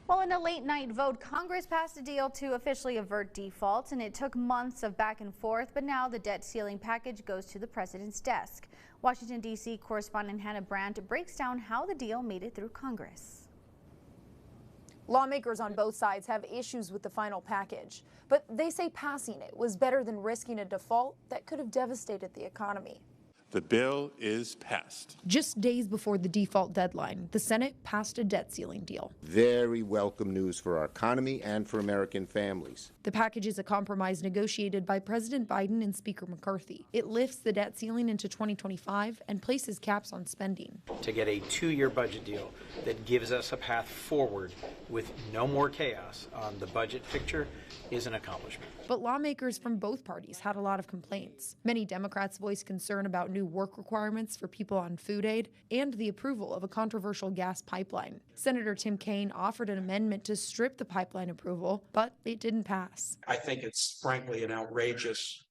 Well, in a late-night vote, Congress passed a deal to officially avert default, and it took months of back and forth, but now the debt ceiling package goes to the president's desk. Washington, D.C. correspondent Hannah Brandt breaks down how the deal made it through Congress. Lawmakers on both sides have issues with the final package, but they say passing it was better than risking a default that could have devastated the economy. The bill is passed. Just days before the default deadline, the Senate passed a debt ceiling deal. Very welcome news for our economy and for American families. The package is a compromise negotiated by President Biden and Speaker McCarthy. It lifts the debt ceiling into 2025 and places caps on spending. To get a 2-year budget deal that gives us a path forward with no more chaos on the budget picture is an accomplishment. But lawmakers from both parties had a lot of complaints. Many Democrats voiced concern about new work requirements for people on food aid and the approval of a controversial gas pipeline. Senator Tim Kaine offered an amendment to strip the pipeline approval, but it didn't pass. I think it's frankly an outrageous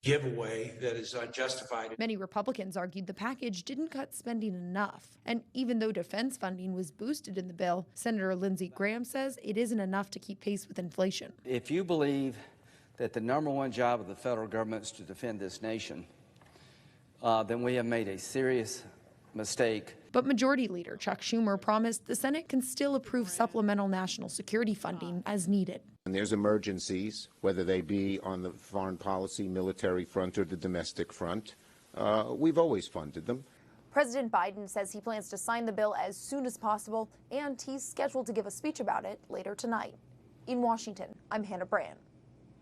giveaway that is unjustified. Many Republicans argued the package didn't cut spending enough. And even though defense funding was boosted in the bill, Senator Lindsey Graham says it isn't enough to keep pace with inflation. If you believe that the number one job of the federal government is to defend this nation, then we have made a serious mistake. But Majority Leader Chuck Schumer promised the Senate can still approve supplemental national security funding as needed. And there's emergencies, whether they be on the foreign policy, military front, or the domestic front. We've always funded them. President Biden says he plans to sign the bill as soon as possible, and he's scheduled to give a speech about it later tonight. In Washington, I'm Hannah Brandt.